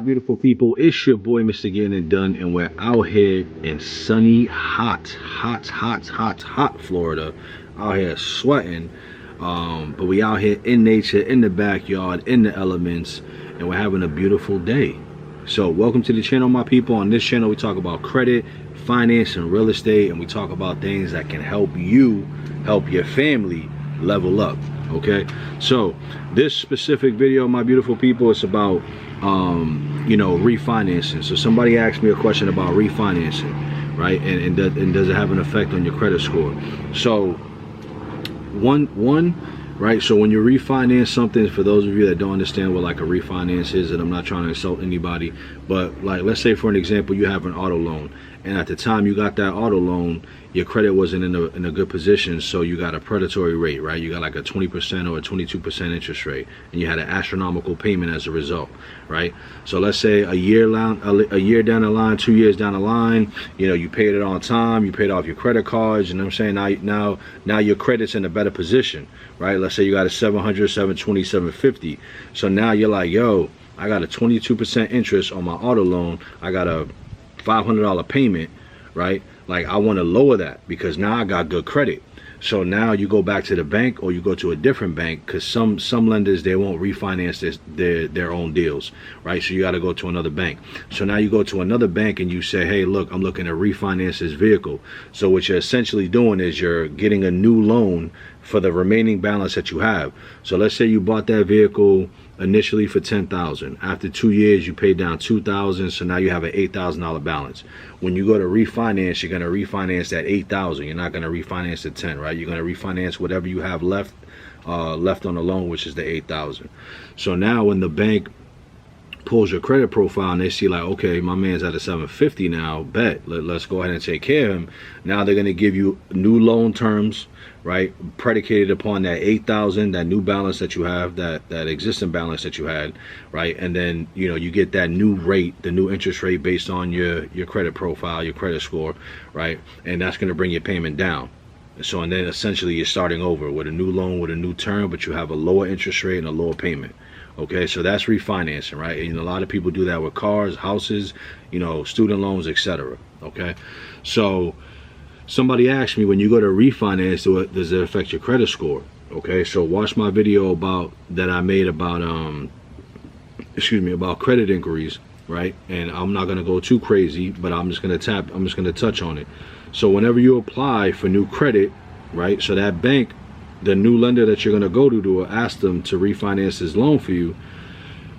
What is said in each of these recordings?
My beautiful people, it's your boy Mr. Getting It Done, and we're out here in sunny, hot Florida, out here sweating, but we out here in nature, in the backyard, in the elements, and we're having a beautiful day. So welcome to the channel, my people. On this channel we talk about credit, finance, and real estate, and we talk about things that can help you help your family level up. Okay, so this specific video, my beautiful people, it's about you know, refinancing. So somebody asked me a question about refinancing, right? And does it have an effect on your credit score? So one right, so when you refinance something, for those of you that don't understand what like a refinance is, and I'm not trying to insult anybody, but like, let's say for an example, you have an auto loan, and at the time you got that auto loan, your credit wasn't in a good position, so you got a predatory rate, right? You got like a 20% or a 22% interest rate, and you had an astronomical payment as a result, right? So let's say a year down the line, 2 years down the line, you know, you paid it on time, you paid off your credit cards, you know what I'm saying? Now your credit's in a better position, right? Let's say you got a 700, 720, 750. So now you're like, yo, I got a 22% interest on my auto loan, I got a $500 payment, right? Like, I want to lower that because now I got good credit. So now you go back to the bank, or you go to a different bank, because some lenders, they won't refinance their own deals, right? So you got to go to another bank. So now you go to another bank and you say, hey, look, I'm looking to refinance this vehicle. So what you're essentially doing is you're getting a new loan for the remaining balance that you have. So let's say you bought that vehicle initially for $10,000. After 2 years, you paid down $2,000, so now you have an $8,000 balance. When you go to refinance, you're going to refinance that $8,000. You're not going to refinance the $10,000, right? You're going to refinance whatever you have left on the loan, which is the $8,000. So now when the bank pulls your credit profile and they see like, okay, my man's at a 750 now, bet, let's go ahead and take care of him. Now they're going to give you new loan terms, right, predicated upon that 8,000, that new balance that you have, that existing balance that you had, right? And then, you know, you get that new rate, the new interest rate based on your credit profile, your credit score, right? And that's going to bring your payment down. So, and then essentially you're starting over with a new loan, with a new term, but you have a lower interest rate and a lower payment. Okay, so that's refinancing, right? And a lot of people do that with cars, houses, you know, student loans, etc. Okay, so somebody asked me, when you go to refinance, does it affect your credit score? Okay, so watch my video that I made about about credit inquiries, right? And I'm not gonna go too crazy, but I'm just gonna touch on it. So whenever you apply for new credit, right, so that bank, the new lender that you're going to go to ask them to refinance this loan for you,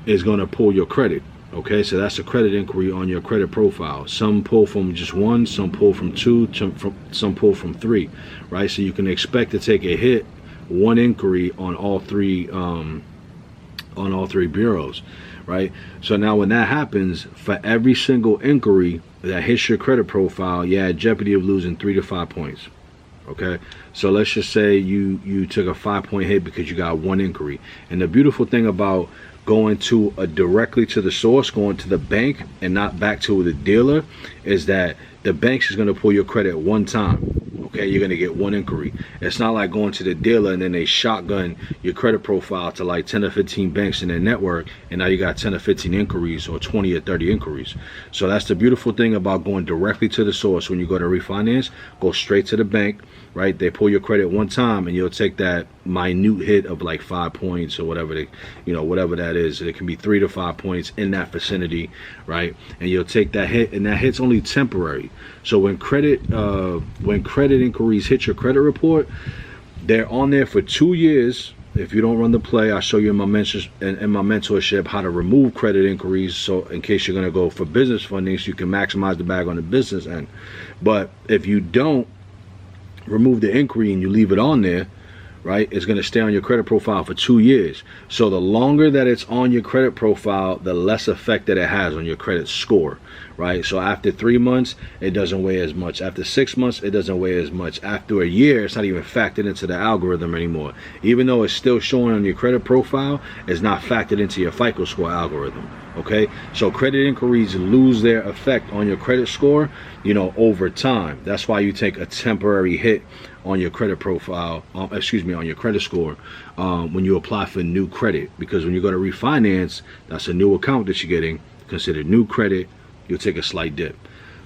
is going to pull your credit. Okay, so that's a credit inquiry on your credit profile. Some pull from just one, some pull from two, some pull from three, right? So you can expect to take a hit, one inquiry on all three bureaus, right? So now when that happens, for every single inquiry that hits your credit profile, you're at jeopardy of losing 3 to 5 points. Okay, so let's just say you took a 5-point hit because you got one inquiry. And the beautiful thing about going directly to the source, going to the bank and not back to the dealer, is that the bank is going to pull your credit one time. Okay, you're going to get one inquiry. It's not like going to the dealer and then they shotgun your credit profile to like 10 or 15 banks in their network, and now you got 10 or 15 inquiries or 20 or 30 inquiries. So that's the beautiful thing about going directly to the source. When you go to refinance, go straight to the bank, right? They pull your credit one time and you'll take that minute hit of like 5 points or whatever whatever that is. It can be 3 to 5 points in that vicinity, right? And you'll take that hit, and that hit's only temporary. So when credit inquiries hit your credit report, they're on there for 2 years. If you don't run the play, I'll show you in my mentorship how to remove credit inquiries, so in case you're going to go for business funding, so you can maximize the bag on the business end. But if you don't remove the inquiry and you leave it on there, right, it's going to stay on your credit profile for 2 years. So the longer that it's on your credit profile, the less effect that it has on your credit score, right? So after 3 months, it doesn't weigh as much. After 6 months, it doesn't weigh as much. After a year, it's not even factored into the algorithm anymore. Even though it's still showing on your credit profile, it's not factored into your FICO score algorithm. Okay, so credit inquiries lose their effect on your credit score, you know, over time. That's why you take a temporary hit on your credit profile, on your credit score, when you apply for new credit. Because when you go to refinance, that's a new account that you're getting, considered new credit, you'll take a slight dip.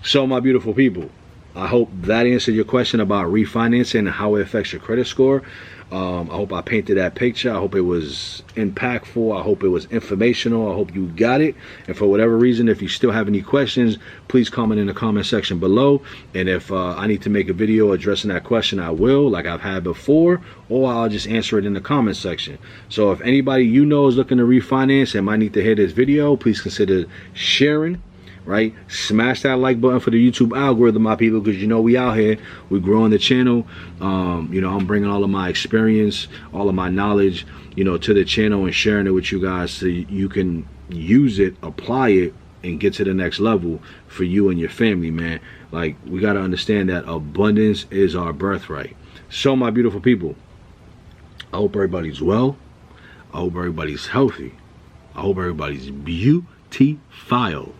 So my beautiful people, I hope that answered your question about refinancing and how it affects your credit score. I hope I painted that picture. I hope it was impactful. I hope it was informational. I hope you got it. And for whatever reason, if you still have any questions, please comment in the comment section below. And if I need to make a video addressing that question, I will, like I've had before, or I'll just answer it in the comment section. So if anybody you know is looking to refinance and might need to hear this video, please consider sharing. Right, smash that like button for the YouTube algorithm, my people, because you know we out here, we growing the channel. You know, I'm bringing all of my experience, all of my knowledge, you know, to the channel and sharing it with you guys so you can use it, apply it, and get to the next level for you and your family, man. Like, we got to understand that abundance is our birthright. So my beautiful people, I hope everybody's well. I hope everybody's healthy. I hope everybody's beautiful.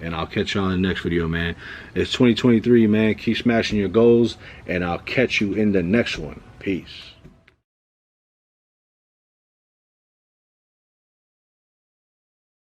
And I'll catch you on the next video, man. It's 2023, man. Keep smashing your goals, and I'll catch you in the next one. Peace.